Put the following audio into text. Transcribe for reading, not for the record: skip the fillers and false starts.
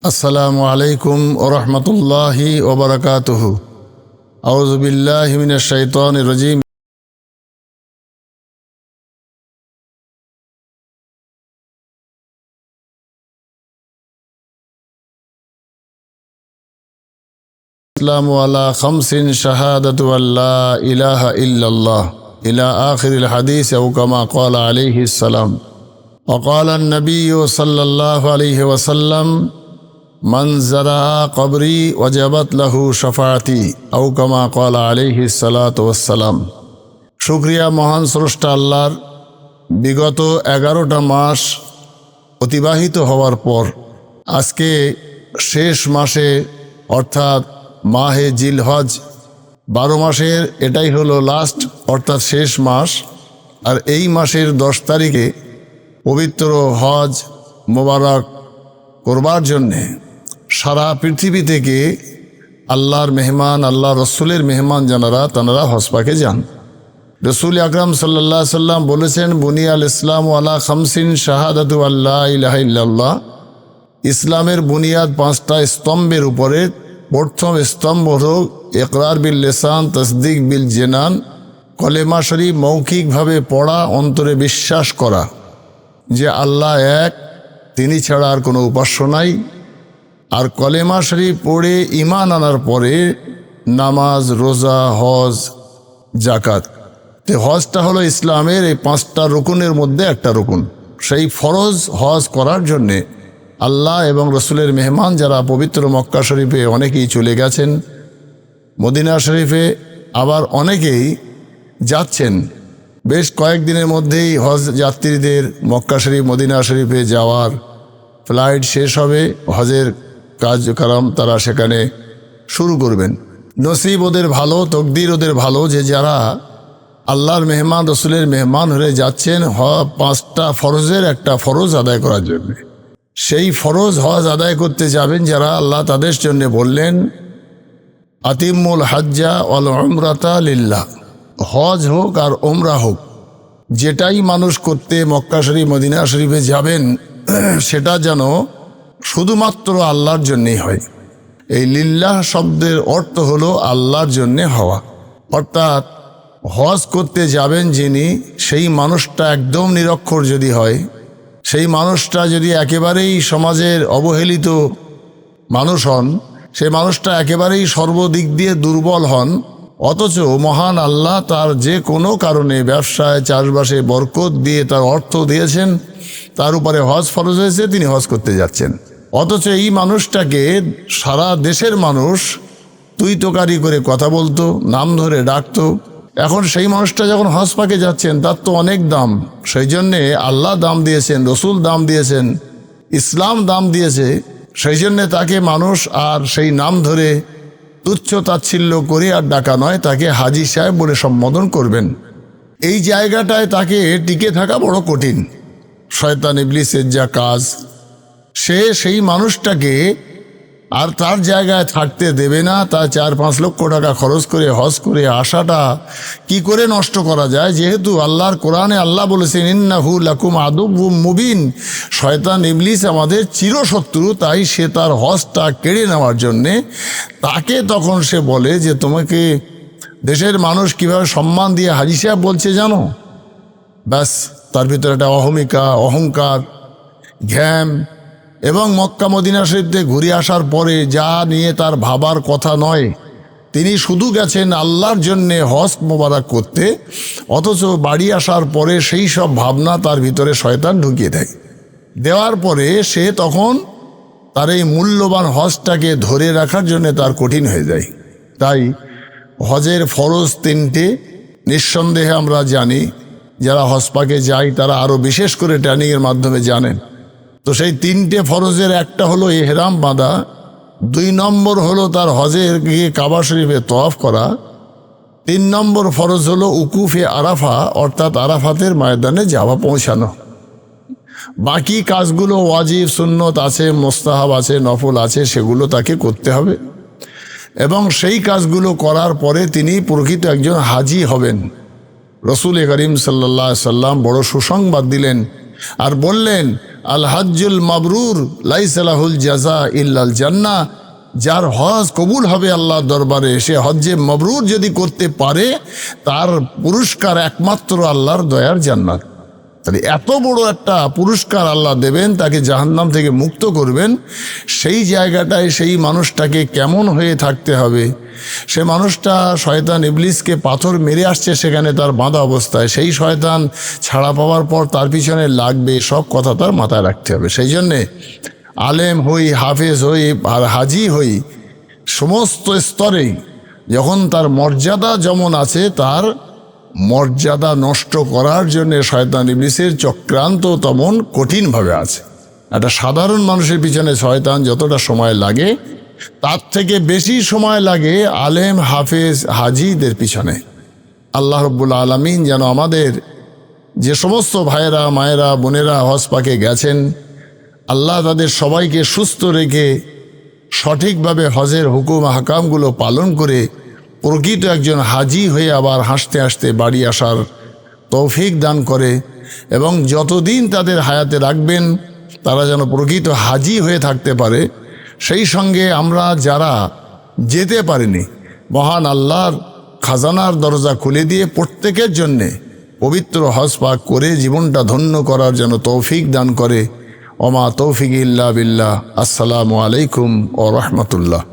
আসসালামু আলাইকুম ওয়া রাহমাতুল্লাহি ওয়া বারাকাতুহু। আউযু বিল্লাহি মিনাশ শাইতানির রাজীম। ইসলামু আলা খামসিন শাহাদাতু আল্লা ইলাহা ইল্লাল্লাহ ইলা আখিরিল হাদিস আও কামা ক্বালা আলাইহিস সালাম। ওয়া ক্বালা আন-নাবিয়্যু সাল্লাল্লাহু আলাইহি ওয়াসাল্লাম মান যারা কবরি ওয়াজাবাত লাহু শাফাআতি আও কামা ক্বালা আলাইহিস সালাতু ওয়াস সালাম। শুকরিয়া মহান স্রষ্টা আল্লাহর। বিগত 11টা মাস অতিবাহিত হওয়ার পর আজকে শেষ মাসে অর্থাৎ মাহে জিলহজ, 12 মাসের এটাই হলো লাস্ট অর্থাৎ শেষ মাস। আর এই মাসের 10 তারিখে পবিত্র হজ মোবারক করবার জন্যে সারা পৃথিবী থেকে আল্লাহর মেহমান, আল্লাহ রসুলের মেহমান যারা তাঁরা হজ পাকে যান। রসুল আকরাম সাল্লাল্লাহু আলাইহি সাল্লাম বলেছেন, বুনিয়াল ইসলাম আলা খামসিন শাহাদাতু আল্লা ইলাহা ইল্লাল্লাহ। ইসলামের বুনিয়াদ 5টা স্তম্ভের উপরে। প্রথম স্তম্ভ হল ইকরার বিল লিসান তাসদিক বিল জিনান, কলেমা শরীফ মৌখিকভাবে পড়া, অন্তরে বিশ্বাস করা যে আল্লাহ এক, তিনি ছাড়া আর কোনো উপাস্য নাই। আর কলেমা শরীফ পড়ে ঈমান আনার পরে নামাজ, রোজা, হজ, যাকাত। তো হজটা হলো ইসলামের এই 5টা রুকুনের মধ্যে একটা রুকুন। সেই ফরজ হজ করার জন্যে আল্লাহ এবং রসুলের মেহমান যারা পবিত্র মক্কা শরীফে অনেকেই চলে গেছেন, মদিনা শরীফে আবার অনেকেই যাচ্ছেন। বেশ কয়েকদিনের মধ্যেই হজ যাত্রীদের মক্কা শরীফ, মদিনা শরীফে যাওয়ার ফ্লাইট শেষ হবে, হজের কার্যক্রম তারা সেখানে শুরু করবেন। নসিব ওদের ভালো, তকদির ওদের ভালো যে যারা আল্লাহর মেহমান, রসুলের মেহমান হয়ে যাচ্ছেন 5টা ফরজের একটা ফরজ আদায় করার জন্য। সেই ফরজ হজ আদায় করতে যাবেন যারা, আল্লাহ তাদের জন্য বললেন, আতিমুল হাজ্জা ওয়াল উমরাতা লিল্লাহ। হজ হোক আর উমরা হোক, যেটাই মানুষ করতে মক্কা শরীফ, মদিনা শরীফে যাবেন সেটা যেন শুধুমাত্র আল্লাহর জন্যেই হয়। এই লিল্লাহ শব্দের অর্থ হলো আল্লাহর জন্যে হওয়া। অর্থাৎ হজ করতে যাবেন যিনি, সেই মানুষটা একদম নিরক্ষর যদি হয়, সেই মানুষটা যদি একেবারেই সমাজের অবহেলিত মানুষ হন, সেই মানুষটা একেবারেই সর্বদিক দিয়ে দুর্বল হন, অথচ মহান আল্লাহ তার যে কোনো কারণে ব্যবসায়, চাষবাসে বরকত দিয়ে তার অর্থ দিয়েছেন, তার উপরে হজ ফরজ হয়েছে, তিনি হজ করতে যাচ্ছেন। অথচ এই মানুষটাকে সারা দেশের মানুষ তুই তোকারি করে কথা বলতো, নাম ধরে ডাকতো। এখন সেই মানুষটা যখন হজ পাকে যাচ্ছেন, তার তো অনেক দাম। সেই জন্যে আল্লাহ দাম দিয়েছেন, রসুল দাম দিয়েছেন, ইসলাম দাম দিয়েছে। সেই জন্যে তাকে মানুষ আর সেই নাম ধরে তুচ্ছ তাচ্ছিল্য করে আর ডাকা নয়, তাকে হাজি সাহেব বলে সম্বোধন করবেন। এই জায়গাটায় তাকে টিকে থাকা বড় কঠিন। শয়তান ইবলিসের যা কাজ, সে সেই মানুষটাকে আর তার জায়গায় থাকতে দেবে না। তার 4-5 লক্ষ টাকা খরচ করে হজ করে আসাটা কি করে নষ্ট করা যায়, যেহেতু আল্লাহর কোরআনে আল্লাহ বলেছেন, ইন্নাহু লাকুম আদুউম মুবিন। শয়তান ইবলিস আমাদের চিরশত্রু, তাই সে তার হজটা কেড়ে নেওয়ার জন্যে তাকে তখন সে বলে যে তোমাকে দেশের মানুষ কিভাবে সম্মান দিয়ে হাজি সাহেব বলছে জানো। ব্যাস, তার ভিতরে একটা অহমিকা, অহংকার, ঘ্যাম। এবং মক্কা মদিনা শরীফে ঘুরে আসার পরে যা নিয়ে তার ভাবার কথা নয়, তিনি শুধু গেছেন আল্লাহর জন্যে হজ মোবারক করতে, অথচ বাড়ি আসার পরে সেই সব ভাবনা তার ভিতরে শয়তান ঢুকিয়ে দেওয়ার পরে সে তখন তার এই মূল্যবান হজটাকে ধরে রাখার জন্য তার কঠিন হয়ে যায়। তাই হজের ফরজ 3টে নিঃসন্দেহে আমরা জানি। যারা হজ পাকে যায় তারা আরও বিশেষ করে ট্রেনিংয়ের মাধ্যমে জানেন। তো সেই 3টে ফরজের একটা হলো ইহরাম বাঁধা, 2 নম্বর হলো তার হজে গিয়ে কাবা শরীফে তওয়াফ করা, 3 নম্বর ফরজ হলো উকুফে আরাফা অর্থাৎ আরাফাতের ময়দানে যাওয়া, পৌঁছানো। বাকি কাজগুলো ওয়াজিব, সুন্নত আছে, মুস্তাহাব আছে, নফল আছে, সেগুলো তাকে করতে হবে। এবং সেই কাজগুলো করার পরে তিনি প্রকৃত একজন হাজি হবেন। রসুল করিম সাল্লাল্লাহু আলাইহি সাল্লাম বড় সুসংবাদ দিলেন আর বললেন, আল হজ্জুল মাবরুর লাইসা লাহুল জাযা ইল্লাল জান্নাহ, যার হজ কবুল হবে আল্লাহর দরবারে, সে হজ্জে মাবরুর যদি করতে পারে তার পুরস্কার একমাত্র আল্লাহর দয়ার জান্নাত। তাহলে এত বড় একটা পুরস্কার আল্লাহ দেবেন, তাকে জাহান্নাম থেকে মুক্ত করবেন। সেই জায়গাটায় সেই মানুষটাকে কেমন হয়ে থাকতে হবে? সে মানুষটা শয়তান ইবলিসকে পাথর মেরে আসছে সেখানে তার বাঁধা অবস্থায়, সেই শয়তান ছাড়া পাওয়ার পর তার পিছনে লাগবে, সব কথা তার মাথায় রাখতে হবে। সেই জন্যে আলেম হই, হাফেজ হই আর হাজি হই, সমস্ত স্তরেই যখন তার মর্যাদা যেমন আছে, তার মর্যাদা নষ্ট করার জন্য শয়তান ইবলিসের চক্রান্ত তেমন কঠিনভাবে আছে। একটা সাধারণ মানুষের পিছনে শয়তান যতটা সময় লাগে, তার থেকে বেশি সময় লাগে আলেম, হাফেজ, হাজিদের পিছনে। আল্লাহ রাব্বুল আলামিন যেন আমাদের যে সমস্ত ভাইয়েরা, মায়েরা, বোনেরা হজ পাকে গেছেন, আল্লাহ তাদের সবাইকে সুস্থ রেখে সঠিকভাবে হজের হুকুম হাকামগুলো পালন করে প্রকৃত একজন হাজি হয়ে আবার হাসতে হাসতে বাড়ি আসার তৌফিক দান করে, এবং যতদিন তাদের হায়াতে রাখবেন তারা যেন প্রকৃত হাজি হয়ে থাকতে পারে। সেই সঙ্গে আমরা যারা যেতে পারিনি, মহান আল্লাহর খাজানার দরজা খুলে দিয়ে প্রত্যেকের জন্যে পবিত্র হজ পাক করে জীবনটা ধন্য করার যেন তৌফিক দান করে। ওমা তৌফিক ইল্লা বিল্লাহ। আসসালামু আলাইকুম ওয়া রাহমাতুল্লাহ।